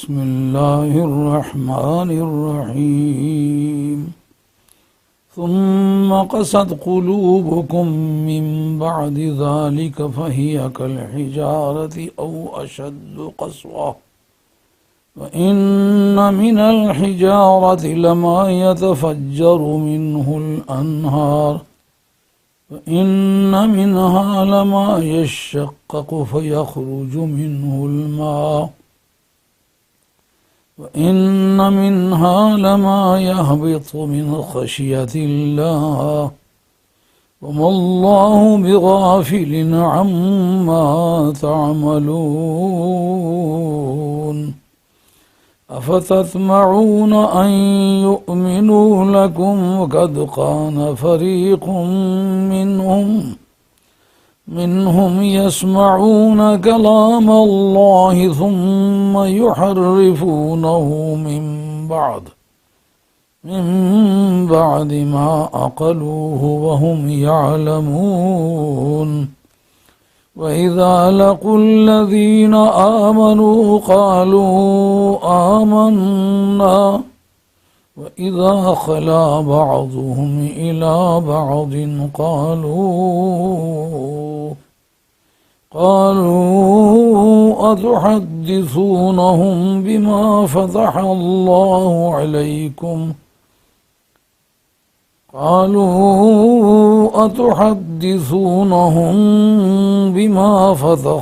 बिस्मिल्लाहिर्रहमानिर्रहीम ثم قست قلوبكم من بعد ذلك فهي كالحجارة أو أشد قسوة وإن من الحجارة لما يتفجر منه الأنهار وإن منها لما يشقق فيخرج منه الماء وإن منها لما يهبط من خشية الله وما الله بغافل عما تعملون أفتطمعون أن يؤمنوا لكم وقد كان فريق منهم يسمعون كلام الله ثم يحرفونه من بعد ما عقلوه وهم يعلمون وإذا لقوا الذين آمنوا قالوا آمنا وإذا خلا بعضهم إلى بعض قالوا أتحدثونهم بما فتح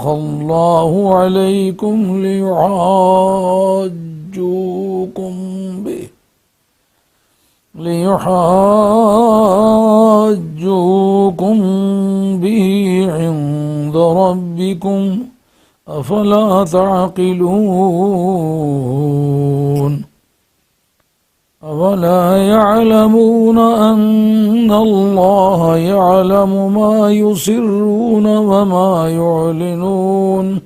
الله عليكم ليحاجوكم به عند ربكم أفلا تعقلون أولا يعلمون أن الله يعلم ما يسرون وما يعلنون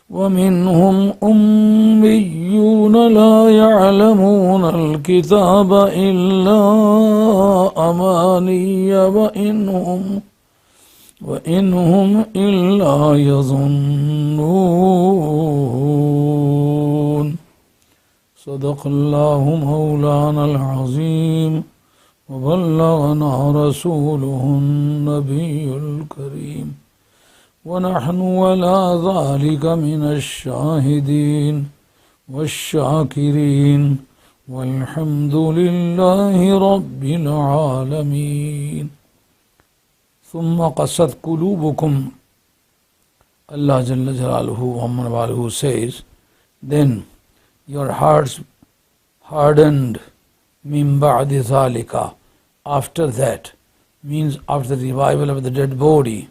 ومنهم أميون لا يعلمون الكتاب إلا أماني وإنهم إلا يظنون صدق الله مولانا العظيم وبلغنا رسوله النبي الكريم ونحن على ذلك من الشاهدين والشاكرين والحمد لله رب العالمين ثم قست قلوبكم. Allah Jalla Jalaluhu wa Walahu says, then your hearts hardened min ba'di zalika, after that, means after the revival of the dead body.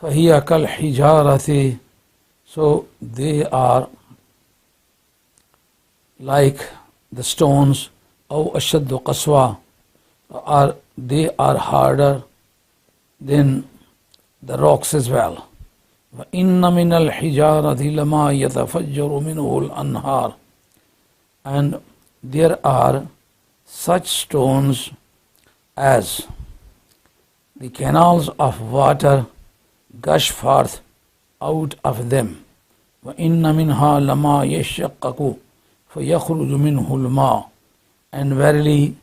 فَهِيَ كَالْحِجَارَةِ, so they are like the stones, أو أشد قسوة, or they are harder than the rocks as well. وَإِنَّ مِنَ الْحِجَارَةِ لَمَا يَتَفَجَّرُ مِنْهُ الْأَنْهَارِ, and there are such stones as the canals of water gush forth out of them. وَإِنَّ مِنْهَا لَمَا يَشَّقَّقُ فَيَخْرُجُ مِنْهُ الْمَاءُ, and verily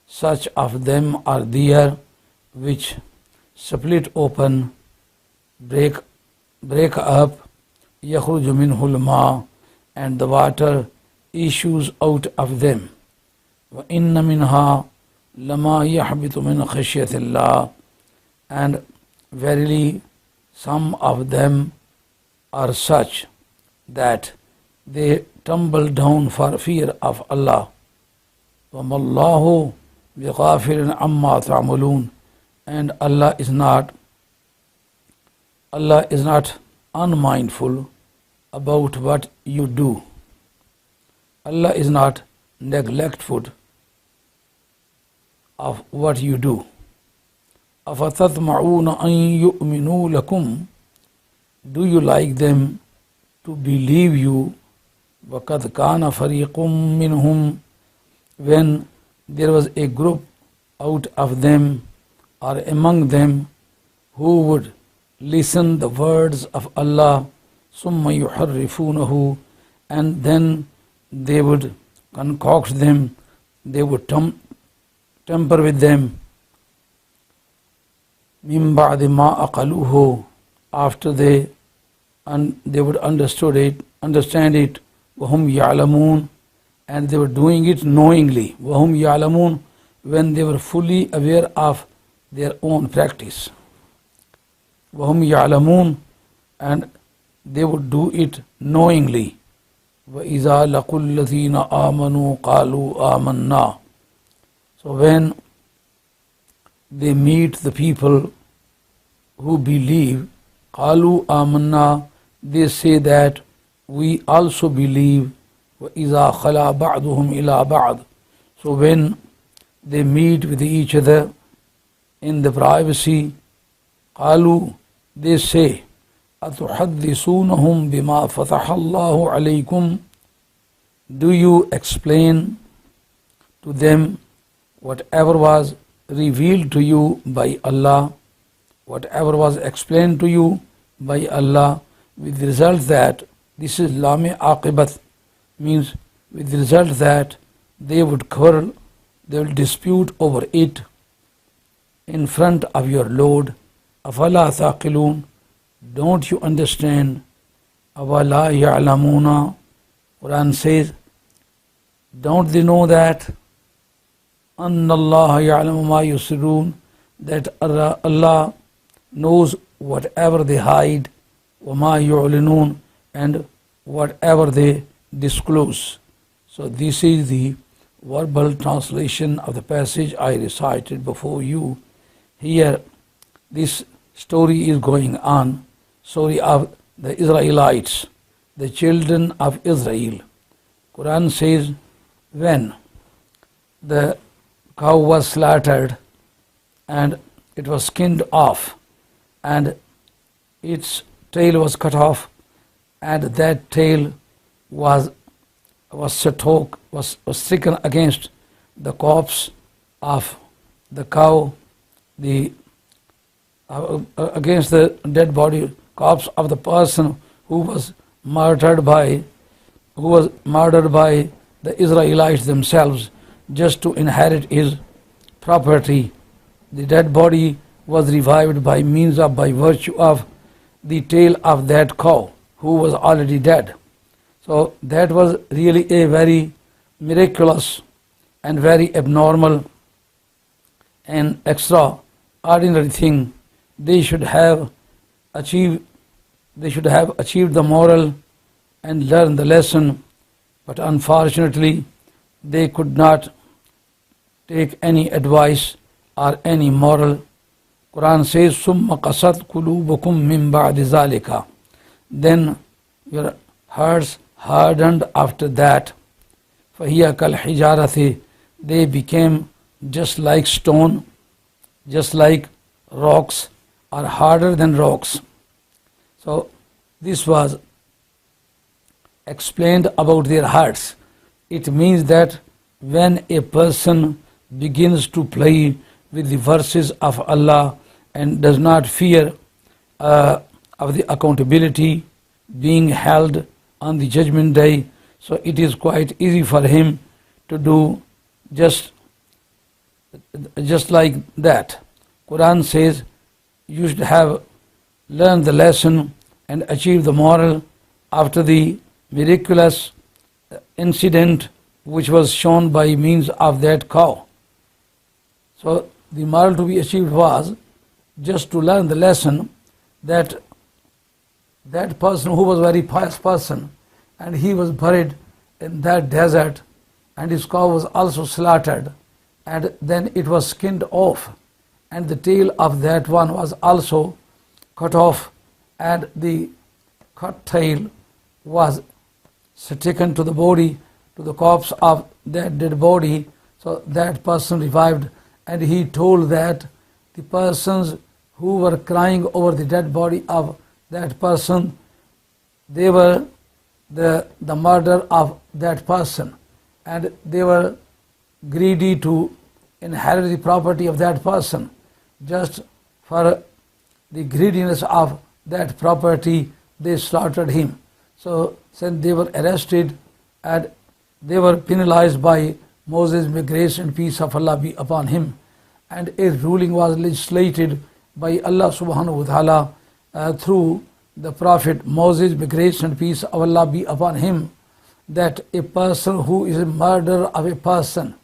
such of them are there which split open, break up, يَخْرُجُ مِنْهُ الْمَاءُ, and the water issues out of them. وَإِنَّ مِنْهَا لَمَا يَحْبِطُ مِنْ خَشْيَةِ اللَّهِ, and verily some of them are such that they tumble down for fear of Allah. وَمَا اللَّهُ بِغَافِلٍ عَمَّا تَعْمَلُونَ, and Allah is not unmindful about what you do. Allah is not neglectful of what you do. أَفَتَطْمَعُونَ أَن يُؤْمِنُوا لَكُمْ, do you like them to believe you? وَقَدْ كَانَ فَرِيقٌ مِّنْهُمْ, when there was a group out of them or among them who would listen the words of Allah, ثُمَّ يُحَرِّفُونَهُ, and then they would concoct them, they would tamper with them. Min ba'di ma aqaluhu, after they would understand it, wahum ya'lamun, and they were doing it knowingly. Wahum ya'lamun, when they were fully aware of their own practice. Wahum ya'lamun, and they would do it knowingly. وَإِذَا لَقُوا الَّذِينَ آمَنُوا قَالُوا آمَنَّا. So when they meet the people who believe, قَالُوا آمَنَّا, they say that we also believe. وَإِذَا خَلَا بَعْضُهُمْ إِلَى بَعْضٍ. So when they meet with each other in the privacy, قَالُوا, they say, أَتُحَدِّثُونَهُمْ بِمَا فَتَحَ اللَّهُ عَلَيْكُمْ. Do you explain to them whatever was revealed to you by Allah, whatever was explained to you by Allah, with the result that this is lame aqibat, means with the result that they would quarrel, they will dispute over it in front of your Lord. Afala taqilun, don't you understand? Awala ya'lamuna, Quran says, don't they know that? Anna Allah ya'lamu ma yusirun, that Allah knows whatever they hide, wa ma yu'linun, and whatever they disclose. So this is the verbal translation of the passage I recited before you. Here this story is going on, story of the Israelites, the children of Israel. Quran says, when the cow was slaughtered and it was skinned off and its tail was cut off, and that tail was stricken against the corpse of the cow, against the dead body corpse of the person who was murdered by the Israelites themselves, just to inherit his property. The dead body was revived by virtue of the tail of that cow who was already dead. So that was really a very miraculous and very abnormal and extraordinary thing. They should have achieved the moral and learned the lesson, but unfortunately they could not take any advice or any moral. Quran says, summa qasat qulubukum min ba'di zalika. Then your hearts hardened after that. فَهِيَ كَالْحِجَارَةِ. They became just like stone, just like rocks, or harder than rocks. So this was explained about their hearts. It means that when a person begins to play with the verses of Allah and does not fear of the accountability being held on the judgment day, so it is quite easy for him to do just like that. Quran says you should have learned the lesson and achieved the moral after the miraculous incident which was shown by means of that cow. So the moral to be achieved was just to learn the lesson that that person who was a very pious person, and he was buried in that desert, and his cow was also slaughtered, and then it was skinned off, and the tail of that one was also cut off, and the cut tail was taken to the body, to the corpse of that dead body. So that person revived, and he told that the persons who were crying over the dead body of that person, they were the murder of that person, and they were greedy to inherit the property of that person. Just for the greediness of that property, they slaughtered him. So since they were arrested and they were penalized by Moses, may grace and peace of Allah be upon him, and a ruling was legislated by Allah subhanahu wa ta'ala through the Prophet Moses, may grace and peace of Allah be upon him, that a person who is a murderer of a person,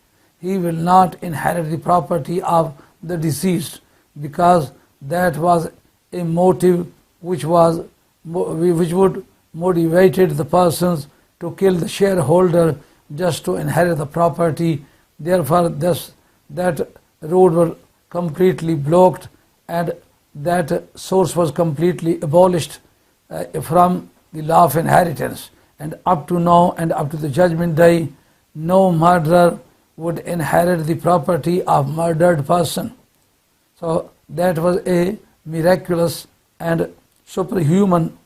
he will not inherit the property of the deceased, because that was a motive which would motivated the persons to kill the shareholder just to inherit the property. Therefore, that road was completely blocked, and that source was completely abolished from the law of inheritance. And up to now and up to the judgment day, no murderer would inherit the property of murdered person. So that was a miraculous and superhuman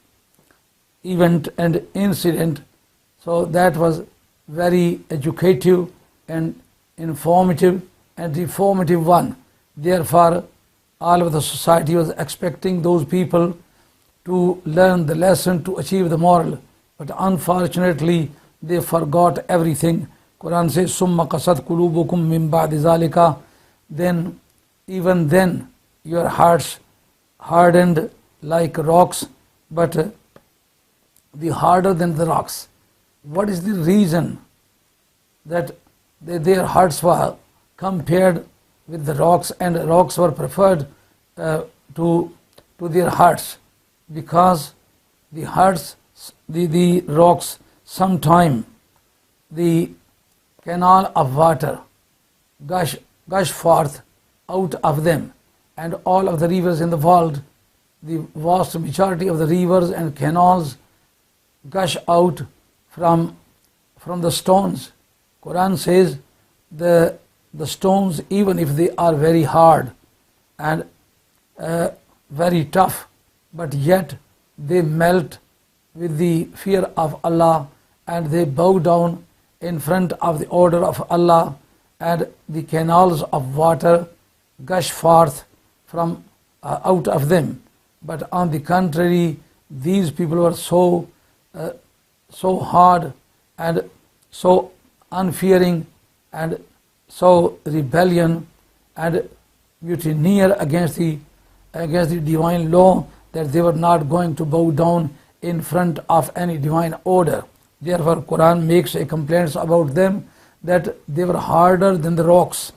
event and incident. So that was very educative and informative and reformative one. Therefore, all of the society was expecting those people to learn the lesson, to achieve the moral. But unfortunately, they forgot everything. Quran says, "Summa qasat qulubukum min ba'di zalika." Then, even then, your hearts hardened like rocks, but the harder than the rocks. What is the reason that their hearts were compared with the rocks, and rocks were preferred to their hearts? Because the hearts, the rocks, sometime the canal of water gush forth out of them, and all of the rivers in the world, the vast majority of the rivers and canals gush out from the stones. Quran says the stones, even if they are very hard and very tough, but yet they melt with the fear of Allah, and they bow down in front of the order of Allah, and the canals of water gush forth from out of them. But on the contrary, these people were so hard and so unfearing and so rebellion and mutineer against the divine law, that they were not going to bow down in front of any divine order. Therefore, Quran makes a complaint about them that they were harder than the rocks.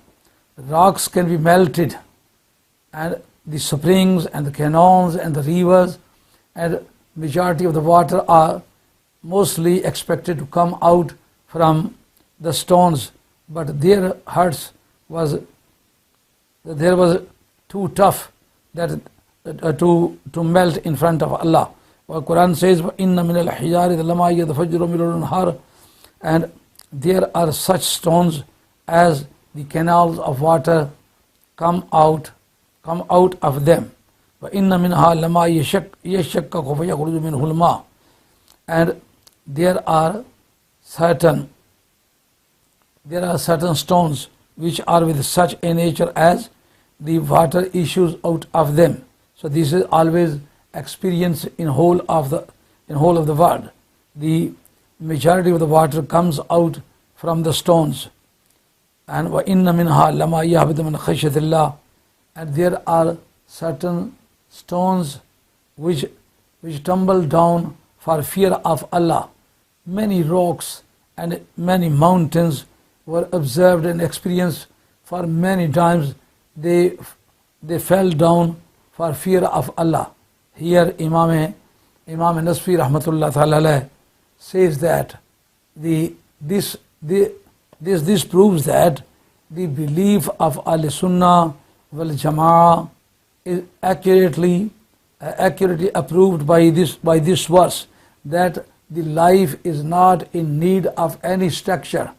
Rocks can be melted, and the springs and the canals and the rivers and majority of the water are mostly expected to come out from the stones, but their hearts was too tough that to melt in front of Allah. Well, Quran says, وَإِنَّ مِنَ الْحِجَارِ لَمَا يَتَفَجَّرُ مِنْهُ الْأَنْهَارُ, and there are such stones as the canals of water come out of them. وَإِنَّ مِنْهَا لَمَا يَشَّقَّقُ فَيَخْرُجُ مِنْهُ الْمَاءُ, and there are certain stones which are with such a nature as the water issues out of them. So this is always experience in whole of the world. The majority of the water comes out from the stones. And وَإِنَّ مِنْهَا لَمَا يَهْبِطُ مِنْ خَشْيَةِ اللَّهِ, and there are certain stones which tumble down for fear of Allah. Many rocks and many mountains were observed and experienced for many times. They fell down for fear of Allah. Here Imam Nasfi rahmatullah ta'ala says that this proves that the belief of Al-Sunnah wal Jama'ah is accurately approved by this verse, that the life is not in need of any structure.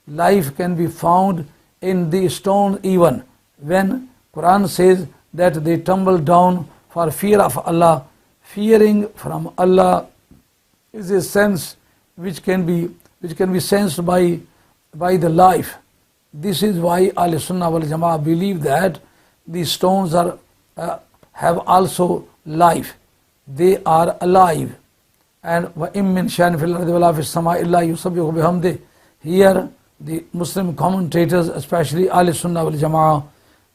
Life can be found in the stone even. When Quran says that they tumble down for fear of Allah, fearing from Allah is a sense which can be sensed by the life. This is why Al-Sunnah wal Jama'ah believe that these stones have also life. They are alive. And وَإِن مِّن شَيْءٍ فِي الْأَرْضِ وَلَا فِي السَّمَاءِ إِلَّا يُسَبِّحُ بِحَمْدِهِ. Here the Muslim commentators, especially Ahl Sunnah wal Jama'ah,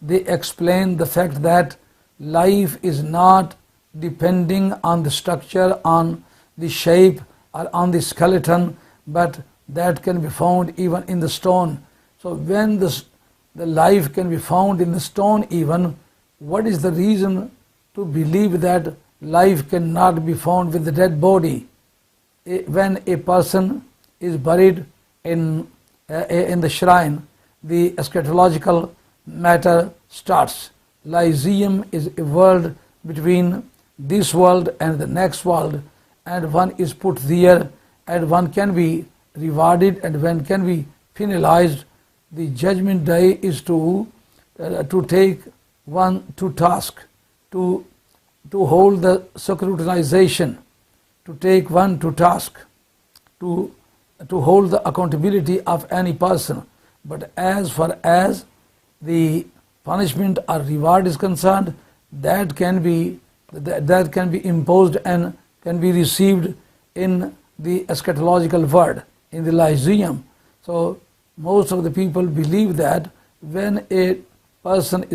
they explain the fact that life is not depending on the structure, on the shape, or on the skeleton, but that can be found even in the stone. So when the life can be found in the stone even, what is the reason to believe that life cannot be found with the dead body? When a person is buried in the shrine, the eschatological matter starts. Lyceum is a world between this world and the next world, and one is put there, and one can be rewarded and one can be penalized. The judgment day is to take one to task, to hold the scrutinization, to take one to task, to hold the accountability of any person. But as far as the punishment or reward is concerned, that can be imposed and can be received in the eschatological world, in the Lyceum. So most of the people believe that when a person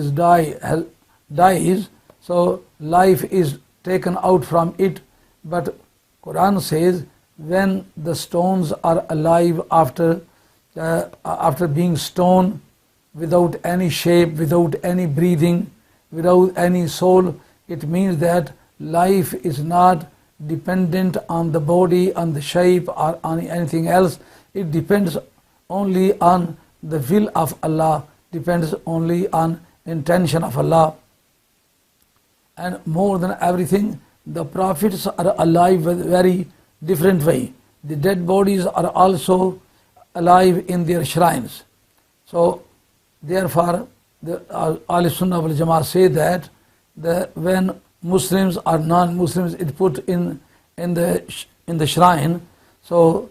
dies, so life is taken out from it. But Quran says when the stones are alive after being stoned, without any shape, without any breathing, without any soul, it means that life is not dependent on the body, on the shape, or on anything else. It depends only on the will of Allah, depends only on intention of Allah. And more than everything, the prophets are alive in a very different way. The dead bodies are also alive in their shrines. So therefore, the Ahl Sunnah wal Jama'ah say that when Muslims or non-Muslims is put in the shrine, so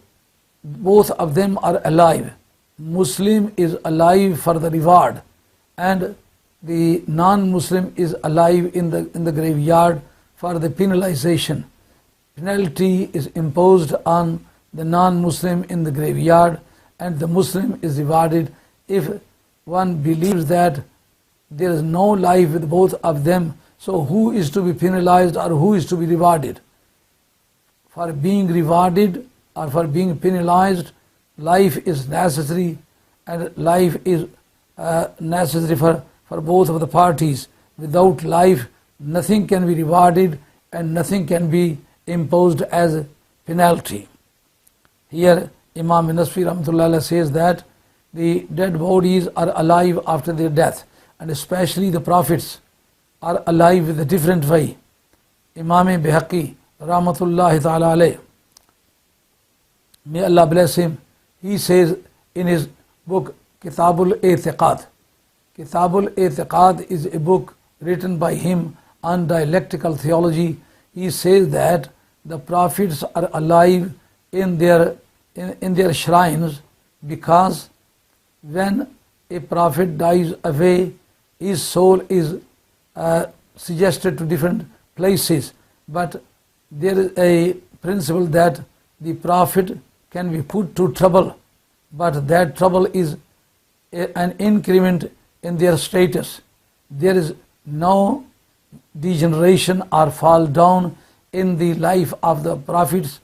both of them are alive. Muslim is alive for the reward, and the non-Muslim is alive in the graveyard for the penalization. Penalty is imposed on the non-Muslim in the graveyard, and the Muslim is rewarded. If one believes that there is no life with both of them, so who is to be penalized or who is to be rewarded? For being rewarded or for being penalized, life is necessary, and life is necessary for both of the parties. Without life, nothing can be rewarded and nothing can be imposed as a penalty. Here Imam Nasfi Rahmatullah says that the dead bodies are alive after their death, and especially the prophets are alive with a different way. Imam Bihaqi Rahmatullahi Ta'ala alayh, may Allah bless him, he says in his book Kitabul I'tiqad. Kitabul I'tiqad is a book written by him on dialectical theology. He says that the prophets are alive in their shrines because when a prophet dies away, his soul is suggested to different places. But there is a principle that the prophet can be put to trouble, but that trouble is an increment in their status. There is no degeneration or fall down in the life of the prophets.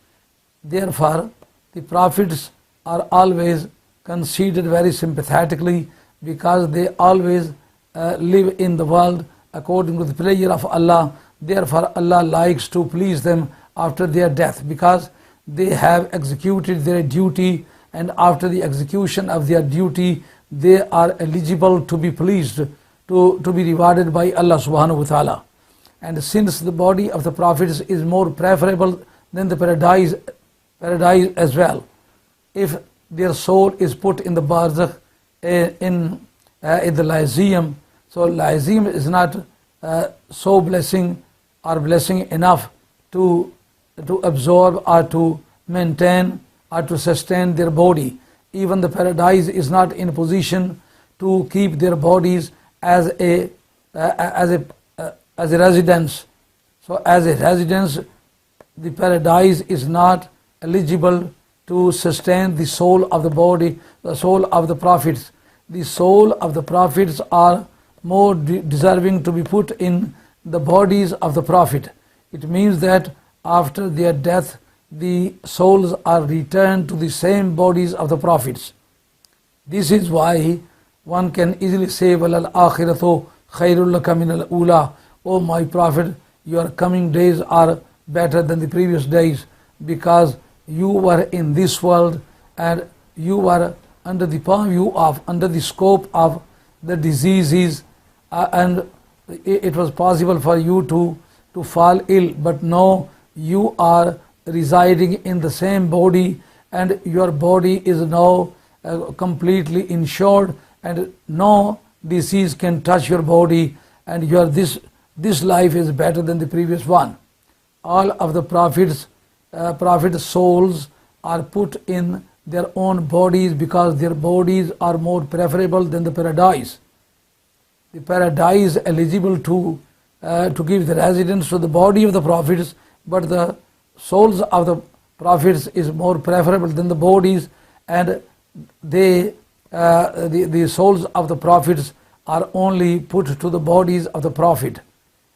Therefore, the prophets are always considered very sympathetically because they always live in the world according to the pleasure of Allah. Therefore, Allah likes to please them after their death because they have executed their duty, and after the execution of their duty, they are eligible to be pleased, to be rewarded by Allah subhanahu wa ta'ala. And since the body of the prophets is more preferable than the paradise as well, if their soul is put in the barzakh, in the Lyceum, so Lyceum is not so blessing enough to absorb or to maintain or to sustain their body. Even the paradise is not in a position to keep their bodies as a residence. So as a residence, the paradise is not eligible to sustain the soul of the body, the soul of the prophets. The soul of the prophets are more deserving to be put in the bodies of the prophet. It means that after their death, the souls are returned to the same bodies of the prophets. This is why one can easily say, "Walal akhiratu khairul laka min al ula." O my prophet, your coming days are better than the previous days, because you were in this world and you were under the purview of, under the scope of the diseases, and it was possible for you to fall ill, but now you are residing in the same body, and your body is now completely insured, and no disease can touch your body, and this life is better than the previous one. All of the prophets' souls are put in their own bodies because their bodies are more preferable than the paradise. The paradise eligible to give the residence to the body of the prophets, but the souls of the prophets is more preferable than the bodies, and the souls of the prophets are only put to the bodies of the prophet.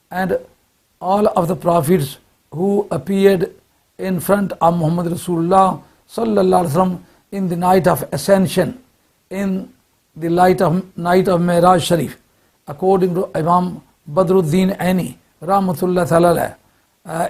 And all of the prophets who appeared in front of Muhammad Rasulullah sallallahu alaihi wasallam in the night of ascension, in the night of Mi'raj Sharif, according to Imam Badruddin Aini Rahmatullah Ta'ala,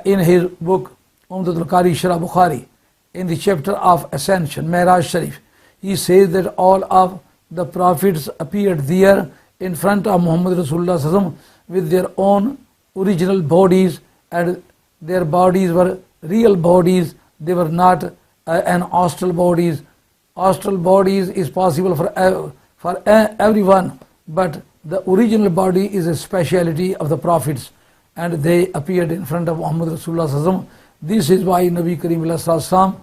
in his book Umdatul Qari Sura Bukhari, in the chapter of ascension, Mi'raj Sharif, he says that all of the prophets appeared there in front of Muhammad Rasulullah sallallahu alaihi wasallam with their own original bodies, and their bodies were real bodies. They were not an astral bodies. Astral bodies is possible for everyone, but the original body is a speciality of the prophets, and they appeared in front of Muhammad Rasulullah sallallahu alaihi wasallam. This is why Nabi Kareem sallallahu alaihi wasallam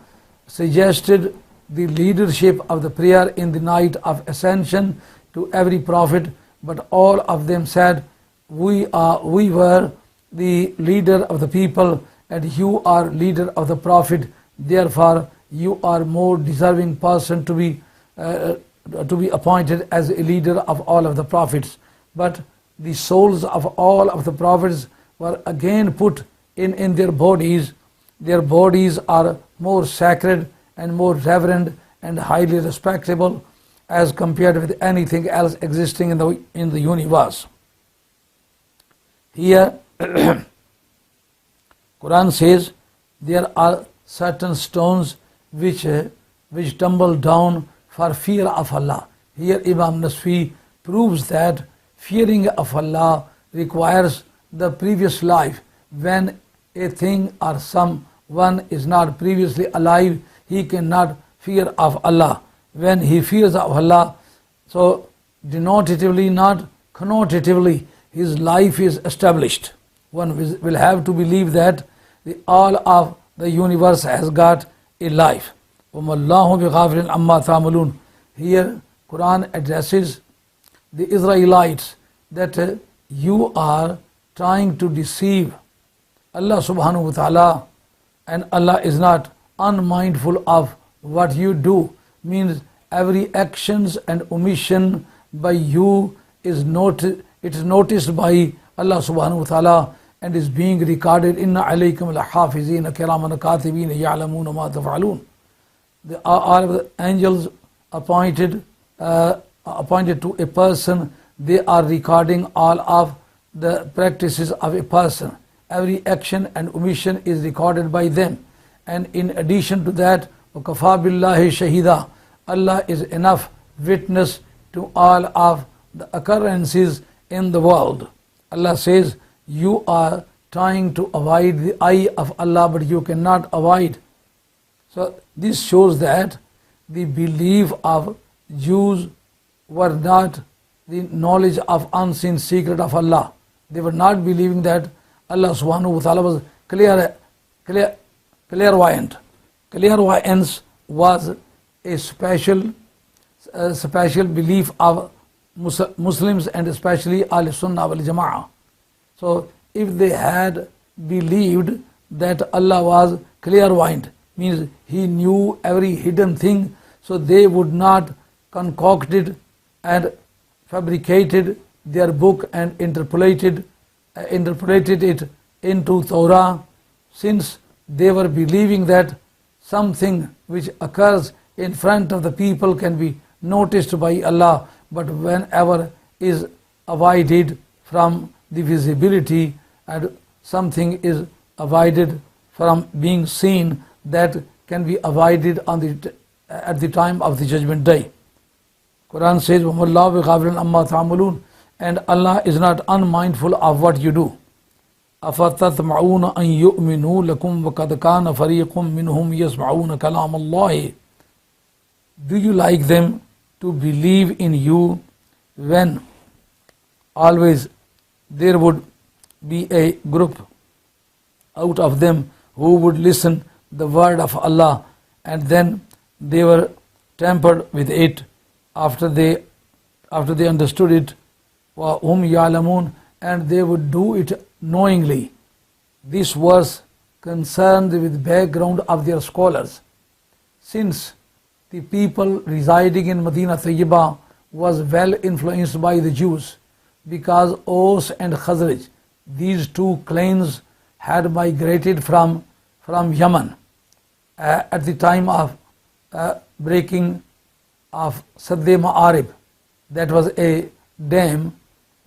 suggested the leadership of the prayer in the night of ascension to every prophet, but all of them said, we were the leader of the people, and you are leader of the prophet, therefore you are more deserving person to be appointed as a leader of all of the prophets. But the souls of all of the prophets were again put in their bodies. Their bodies are more sacred and more reverend and highly respectable as compared with anything else existing in the universe. Here Quran says there are certain stones which tumble down for fear of Allah. Here Imam Nasfi proves that fearing of Allah requires the previous life. When a thing or someone is not previously alive, he cannot fear of Allah. When he fears of Allah, so denotatively, not connotatively, his life is established. One will have to believe that all of the universe has got a life. وَمَا اللَّهُ بِغَافِلٍ عَمَّا تَعْمَلُونَ. Here Quran addresses the Israelites that you are trying to deceive Allah subhanahu wa ta'ala, and Allah is not unmindful of what you do. Means every actions and omission by you is noticed by Allah subhanahu wa ta'ala and is being recorded. Inna alaykum al-hafizina kiraman katibina ya'lamuna ma taf'alun. All of the angels appointed to a person, they are recording all of the practices of a person. Every action and omission is recorded by them. And in addition to that, وَكَفَى بِاللَّهِ شَهِيدًا, Allah is enough witness to all of the occurrences in the world. Allah says, you are trying to avoid the eye of Allah, but you cannot avoid. So this shows that the belief of Jews were not the knowledge of unseen secret of Allah. They were not believing that Allah subhanahu wa ta'ala was clairvoyant. Clairvoyance was a special belief of Muslims, and especially Ahl Sunnah wal Jama'ah. So if they had believed that Allah was clairvoyant, means He knew every hidden thing, so they would not concocted and fabricated their book and interpolated it into Torah, since they were believing that something which occurs in front of the people can be noticed by Allah, but whenever is avoided from the visibility and something is avoided from being seen, that can be avoided at the time of the judgment day. Quran says, وَمَاللَّهُ بِغَافِلٍ عَمَّا تَعْمَلُونَ, and Allah is not unmindful of what you do. أَفَتَطْمَعُونَ أَن يُؤْمِنُوا لَكُمْ وَقَدْ كَانَ فَرِيقٌ مِّنْهُمْ يَسْمَعُونَ كَلَامَ اللَّهِ. Do you like them to believe in you when always there would be a group out of them who would listen the word of Allah, and then they were tampered with it after they understood it, وَهُمْ يَعْلَمُونَ, and they would do it knowingly. This was concerned with background of their scholars, since the people residing in Medina Tayyibah was well influenced by the Jews, because Aus and Khazraj, these two clans, had migrated from Yemen at the time of breaking of Sadde Ma'arib. That was a dam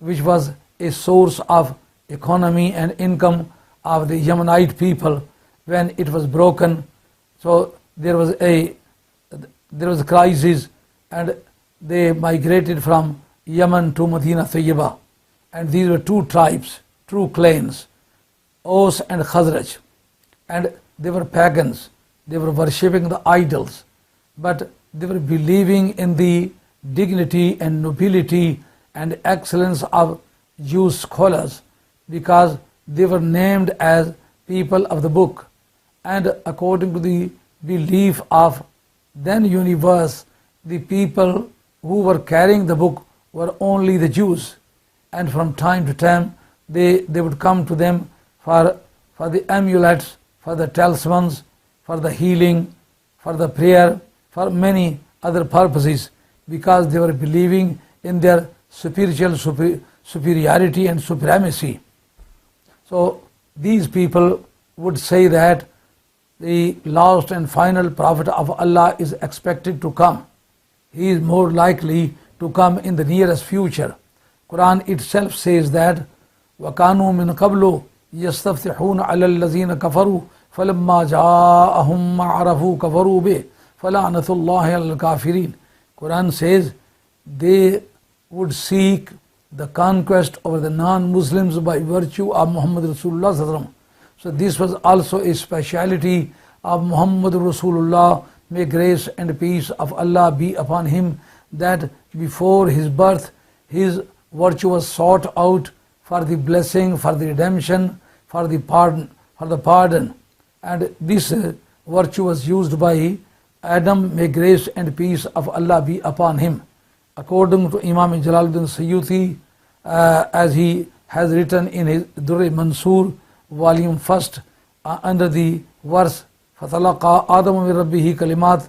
which was a source of economy and income of the Yemenite people. When it was broken, so there was a crisis, and they migrated from Yemen to Medina Tayyibah. And these were two tribes, two clans, Aus and Khazraj, and they were pagans. They were worshipping the idols, but they were believing in the dignity and nobility and excellence of Jewish scholars, because they were named as people of the book, and according to the belief of then universe, the people who were carrying the book were only the Jews, and from time to time they would come to them for the amulets, for the talismans, for the healing, for the prayer, for many other purposes, because they were believing in their spiritual superiority and supremacy. So these people would say that the last and final prophet of Allah is expected to come. He is more likely to come in the nearest future. Quran itself says that وَكَانُوا مِنْ قَبْلُ يَسْتَفْتِحُونَ عَلَى الَّذِينَ كَفَرُوا فَلَمَّا جَاءَهُمْ مَا عَرَفُوا كَفَرُوا بِهِ فَلَعْنَةُ اللَّهِ عَلَى الْكَافِرِينَ. Quran says they would seek the conquest over the non-Muslims by virtue of Muhammad Rasulullah sallallahu alaihi wasallam. So this was also a speciality of Muhammad Rasulullah, may grace and peace of Allah be upon him, that before his birth his virtue was sought out for the blessing, for the redemption, for the pardon, and this virtue was used by Adam, may grace and peace of Allah be upon him. According to Imam Jalaluddin Suyuti, as he has written in his Durr Mansur, volume 1, under the verse فَتَلَقَى آدَمُ مِنْ رَبِّهِ كَلِمَاتٍ,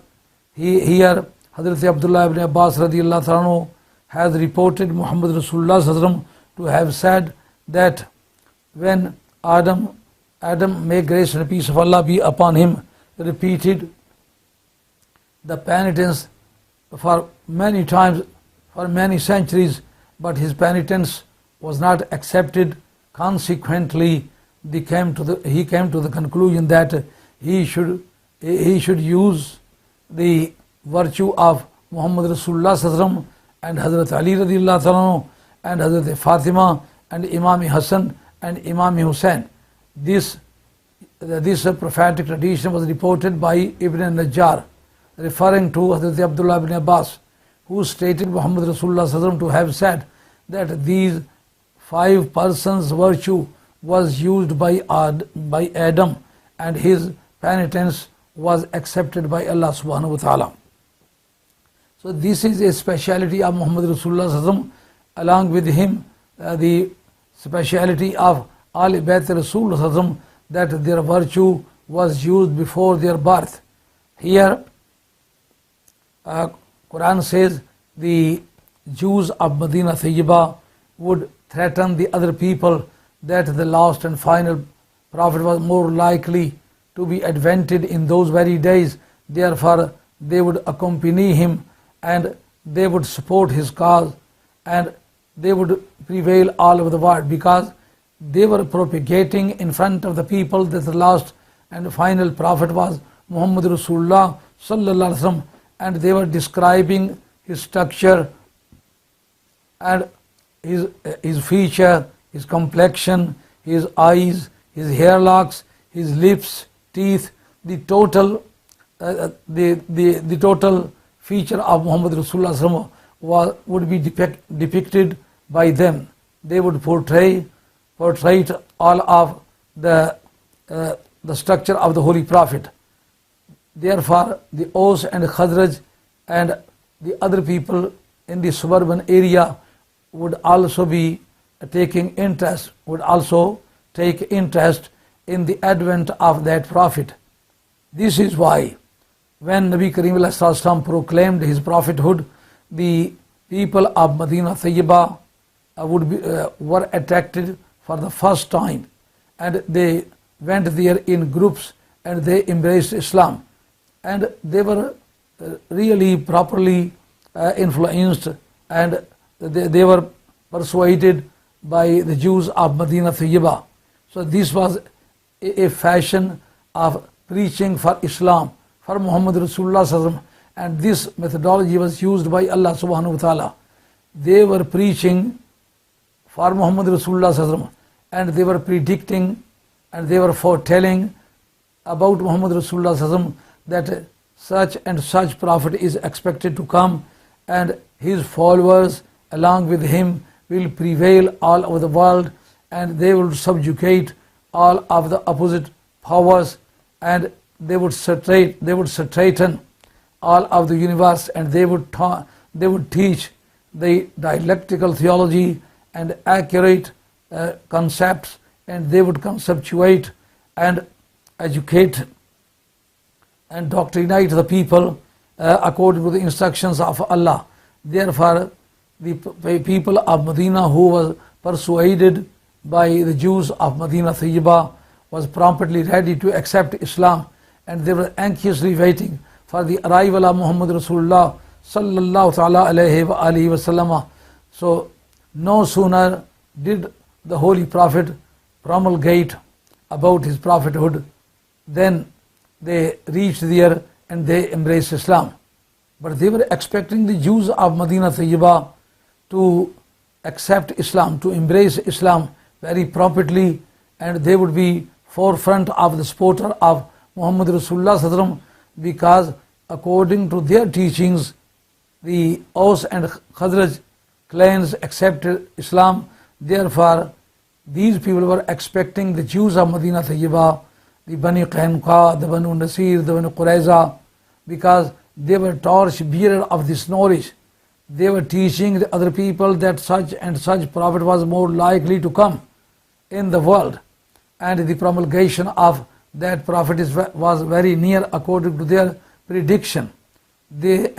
here Hazrat Abdullah ibn Abbas radiyallahu anhu has reported Muhammad Rasulullah sallallahu alaihi wasallam to have said that when Adam, may grace and peace of Allah be upon him, repeated the penitence for many times, for many centuries, but his penitence was not accepted. Consequently, he came to the conclusion that he should use the virtue of Muhammad Rasulullah sallallahu alaihi wasallam and Hazrat Ali radiyallahu anhu and Hazrat Fatima and Imam Hassan and Imam Hussain. This prophetic tradition was reported by Ibn Najjar, referring to Hazrat Abdullah ibn Abbas, who stated Muhammad Rasulullah sallallahu alaihi wasallam to have said that these 5 persons' virtue was used by Adam, and his penitence was accepted by Allah subhanahu wa ta'ala. So this is a speciality of Muhammad Rasulullah sallallahu alaihi wasallam. Along with him, the speciality of Ali Bayt Rasulullah sallallahu alaihi wasallam, that their virtue was used before their birth. Here, Quran says the Jews of Medina Tayyiba would threaten the other people that the last and final prophet was more likely to be advented in those very days. Therefore, they would accompany him and they would support his cause and they would prevail all over the world, because they were propagating in front of the people that the last and final prophet was Muhammad Rasulullah sallallahu alaihi wasallam, and they were describing his structure and his feature, his complexion, his eyes, his hair locks, his lips, teeth, the total feature of Muhammad Rasulullah sallallahu alaihi wasallam would be depicted by them. They would portray all of the structure of the Holy Prophet. Therefore, the Aus and Khazraj and the other people in the suburban area would also take interest in the advent of that prophet. This is why when Nabi Kareem ﷺ proclaimed his prophethood, the people of Medina Tayyiba were attracted for the first time, and they went there in groups and they embraced Islam, and they were really properly influenced, and they were persuaded by the Jews of Medina Tayyiba. So this was a fashion of preaching for Islam, for Muhammad Rasulullah sallallahu alaihi wasallam, and this methodology was used by Allah subhanahu wa ta'ala. They were preaching for Muhammad Rasulullah sallallahu alaihi wasallam, and they were predicting and they were foretelling about Muhammad Rasulullah sallallahu alaihi wasallam that such and such prophet is expected to come, and his followers along with him will prevail all over the world, and they will subjugate all of the opposite powers, and they would straighten all of the universe, and they would teach the dialectical theology and accurate concepts, and they would conceptuate and educate and doctrinate the people according to the instructions of Allah. Therefore, the people of Medina who was persuaded by the Jews of Medina Tayyiba was promptly ready to accept Islam, and they were anxiously waiting for the arrival of Muhammad Rasulullah sallallahu ta'ala alayhi wa alihi wa sallam. So no sooner did the Holy Prophet promulgate about his prophethood, then they reached there and they embraced Islam. But they were expecting the Jews of Medina Tayyiba to accept Islam, to embrace Islam very promptly, and they would be forefront of the supporter of Muhammad Rasulullah sallallahu alaihi wasallam, because according to their teachings, the Aus and Khazraj clans accepted Islam. Therefore, these people were expecting the Jews of Medina Tayyiba, the Bani Qaynuqa, the Banu Nasir, the Banu Qurayza, because they were torch bearer of this knowledge. They were teaching the other people that such and such prophet was more likely to come in the world, and the promulgation of that prophet was very near according to their prediction. They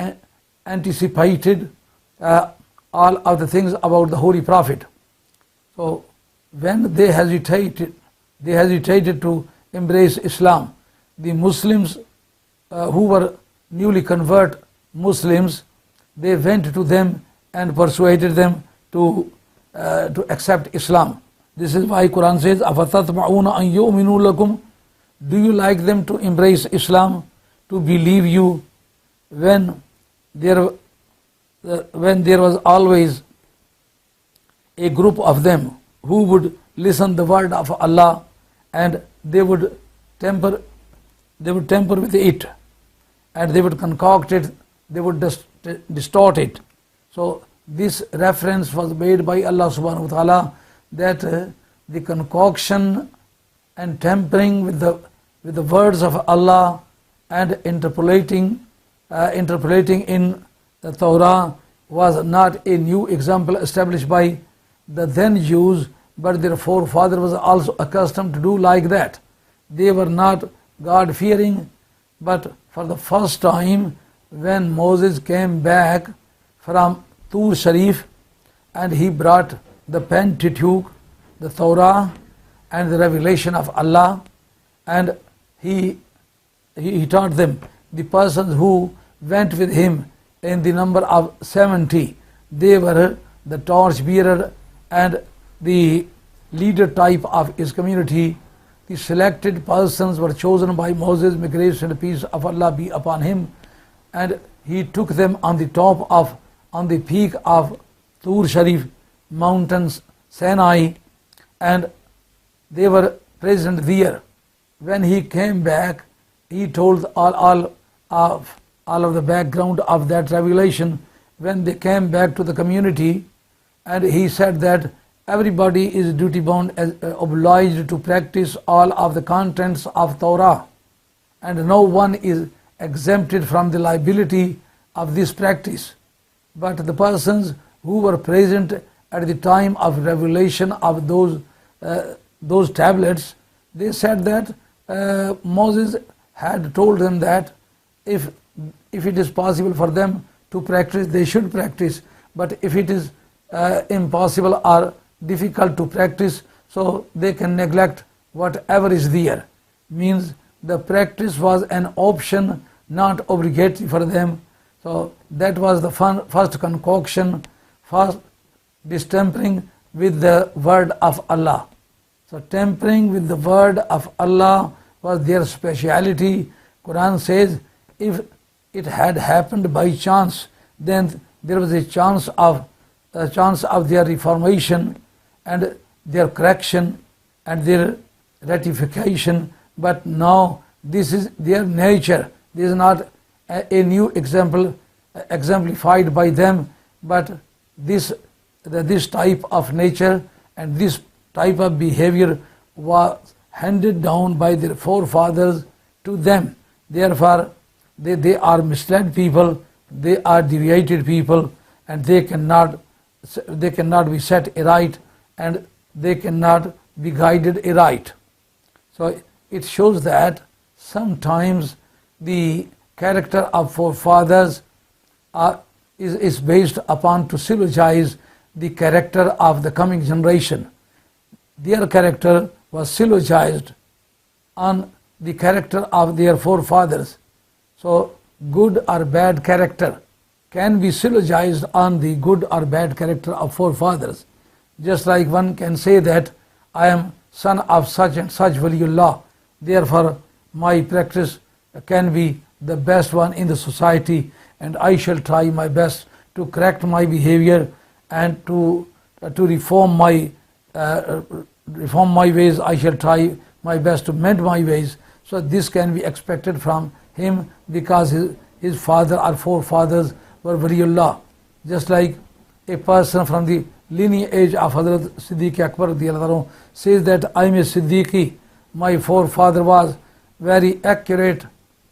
anticipated all of the things about the Holy Prophet. So when they hesitated to embrace Islam, the Muslims who were newly convert Muslims, they went to them and persuaded them to accept Islam. This is why Quran says, أَفَتَطْمَعُونَ أَن يُؤْمِنُوا لَكُمْ. Do you like them to embrace Islam, to believe you, when there was always a group of them who would listen the word of Allah, and they would temper with it, and they would concoct it, they would distort it. So this reference was made by Allah subhanahu wa ta'ala, that the concoction and tampering with the words of Allah and interpolating in the Torah was not a new example established by the then Jews, but their forefather was also accustomed to do like that. they were not God-fearing. But for the first time, when Moses came back from Tur Sharif and he brought the Pentateuch, the Torah and the revelation of Allah, and he taught them, the persons who went with him in the number of 70, they were the torch bearer and the leader type of his community. The selected persons were chosen by Moses, may grace and peace of Allah be upon him, and he took them on the peak of Tur Sharif mountains, Sinai, and they were present there. When he came back, he told all of the background of that revelation. When they came back to the community, and he said that everybody is duty bound, obliged to practice all of the contents of Torah, and no one is exempted from the liability of this practice. But the persons who were present at the time of revelation of those tablets, they said that Moses had told them that if it is possible for them to practice, they should practice. But if it is impossible or difficult to practice, so they can neglect whatever is there. Means the practice was an option, not obligatory for them. So that was the first concoction, first distempering with the word of Allah. So tampering with the word of Allah was their speciality. Quran says, if it had happened by chance, then there was a chance of their reformation and their correction and their rectification. But now this is their nature. This is not a new example exemplified by them, but this type of nature and this type of behavior was handed down by their forefathers to them. Therefore, they are misled people, they are deviated people, and they cannot be set aright, and they cannot be guided aright. So it shows that sometimes the character of forefathers is based upon to syllogize the character of the coming generation. Their character was syllogized on the character of their forefathers. So good or bad character can be syllogized on the good or bad character of forefathers. Just like one can say that I am son of such and such Waliullah, therefore my practice can be the best one in the society, and I shall try my best to correct my behavior and to reform my ways. I shall try my best to mend my ways. So this can be expected from him because his father or forefathers were Waliullah. Just like a person from the lineage of Hazrat Siddiq Akbar says that I am a Siddiqi, my forefather was very accurate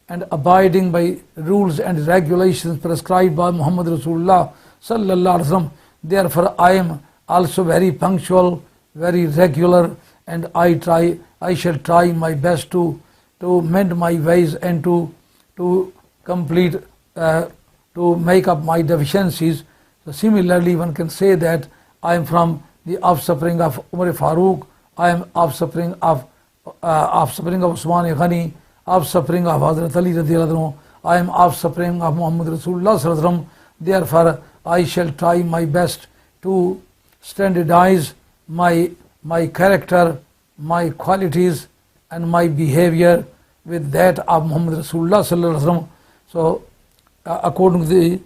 and abiding by rules and regulations prescribed by Muhammad Rasulullah sallallahu alaihi wasallam. Therefore I am also very punctual, very regular, and I shall try my best to mend my ways and to complete, to make up my deficiencies. So similarly, one can say that I am from the offspring of Umar Farooq, I am offspring of Usman Ghani, offspring of Hazrat Ali radiyallahu anhu, I am offspring of Muhammad Rasulullah sallallahu alaihi wasallam. Therefore, I shall try my best to standardize my character, my qualities, and my behavior with that of Muhammad Rasulullah sallallahu alaihi wasallam. So, according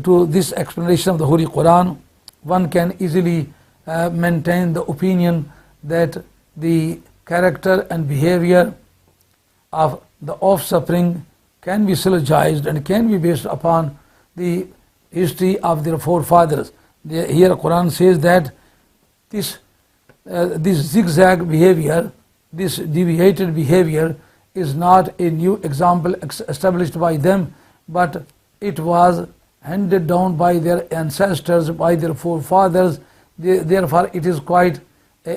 to this explanation of the Holy Quran, one can easily maintain the opinion that the character and behavior of the offspring can be syllogized and can be based upon the history of their forefathers. Here Quran says that this zigzag behavior, this deviated behavior is not a new example established by them, but it was handed down by their ancestors, by their forefathers. Therefore, it is quite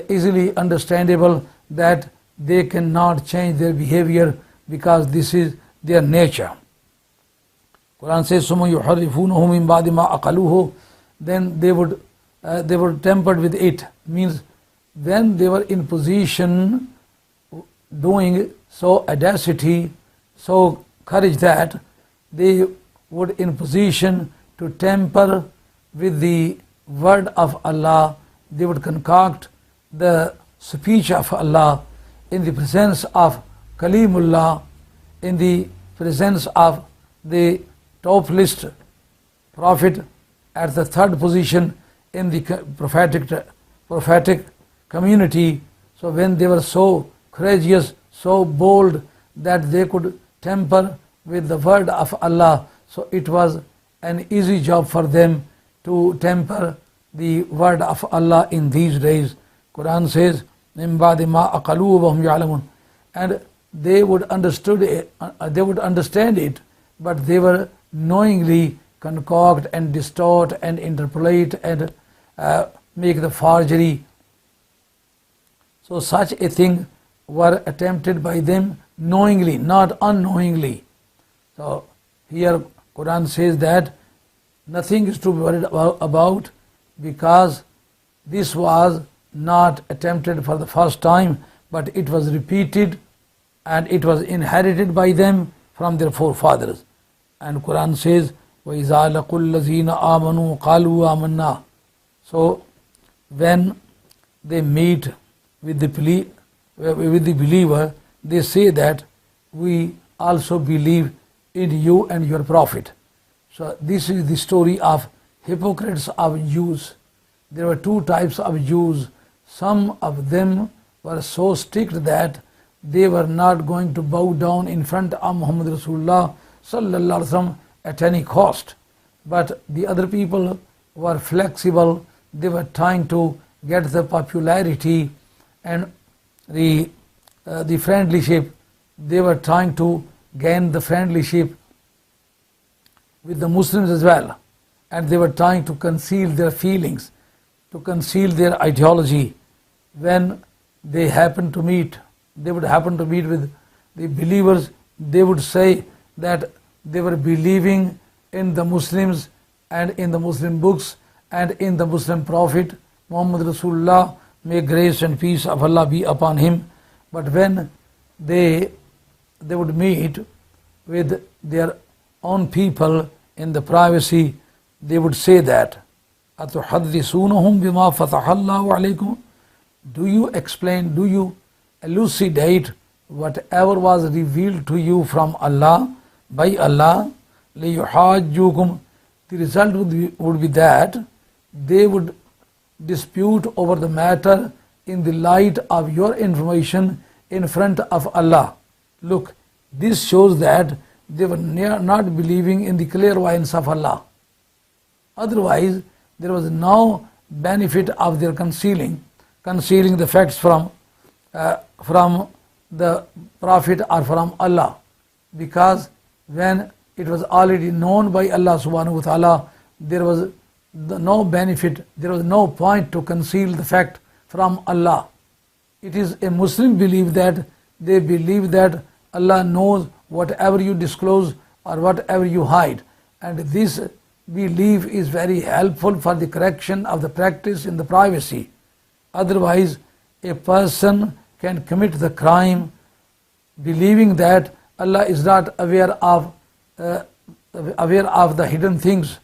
easily understandable that they cannot change their behavior because this is their nature. Quran says, ثُمَّ يُحَرِّفُونَهُ مِنْ بَعْدِ مَا أَقَلُوهُ. Then they were tempered with it. Means when they were in position doing so audacity, so courage that they would in position to temper with the word of Allah, they would concoct the speech of Allah in the presence of Kalimullah, in the presence of the top list prophet at the third position in the prophetic community. So when they were so courageous, so bold that they could temper with the word of Allah, so it was an easy job for them to temper the word of Allah in these days. Quran says, مِن بَعْدِ مَا أَقَلُوهُ وَهُمْ يَعْلَمُونَ. And they would understand it, but they were knowingly concoct and distort and interpolate and make the forgery. So such a thing were attempted by them knowingly, not unknowingly. So here Quran says that nothing is to be worried about, because this was not attempted for the first time, but it was repeated and it was inherited by them from their forefathers. And Quran says, وَإِذَا لَقُوا الَّذِينَ آمَنُوا قَالُوا آمَنَّا. So when they meet with the believer, they say that we also believe in you and your prophet. So this is the story of hypocrites of Jews. There were two types of Jews. Some of them were so strict that they were not going to bow down in front of Muhammad Rasulullah sallallahu alaihi wasallam at any cost. But the other people were flexible. They were trying to get the popularity and the friendship. They were trying to gain the friendship with the Muslims as well. And they were trying to conceal their feelings, to conceal their ideology. When they happened to meet, they would happen to meet with the believers, they would say that they were believing in the Muslims and in the Muslim books and in the Muslim Prophet Muhammad Rasulullah, may grace and peace of Allah be upon him. But when they would meet with their own people in the privacy, they would say that, أَتُحَدِّثُونَهُمْ بِمَا فَتَحَ اللَّهُ عَلَيْكُمْ. Do you explain, do you elucidate whatever was revealed to you from Allah, by Allah, لِيُحَاجُّوكُمْ. The result would be that they would dispute over the matter in the light of your information in front of Allah. Look, this shows that they were not believing in the clairvoyance of Allah. Otherwise, there was no benefit of their concealing the facts from the Prophet or from Allah, because when it was already known by Allah subhanahu wa ta'ala, there was no benefit, there was no point to conceal the fact from Allah. It is a Muslim belief that they believe that Allah knows whatever you disclose or whatever you hide, and this belief is very helpful for the correction of the practice in the privacy. Otherwise, a person can commit the crime believing that Allah is not aware of the hidden things.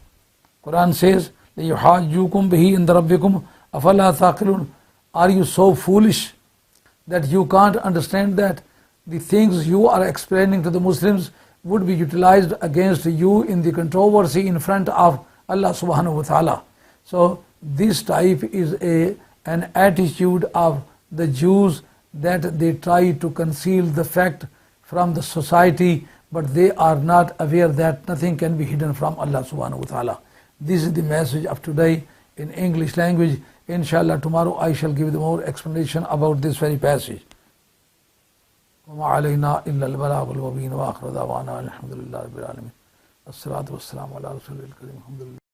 Quran says, لِيُحَاجُّوكُمْ بِهِ عِنْدَ رَبِّكُمْ أَفَلَا تَعْقِلُونَ. Are you so foolish that you can't understand that the things you are explaining to the Muslims would be utilized against you in the controversy in front of Allah subhanahu wa ta'ala? So this type is an attitude of the Jews, that they try to conceal the fact from the society, but they are not aware that nothing can be hidden from Allah subhanahu wa ta'ala. This is the message of today in English language. Inshallah, tomorrow I shall give the more explanation about this very passage. وَمَا عَلَيْنَا إِلَّا الْبَلَاغُ الْمُبِينُ وَآخِرُ دَعْوَانَا الْحَمْدُ لِلَّهِ رَبِّ الْعَالَمِينَ. الصلاة والسلام على رسول الكريم. الحمد لله.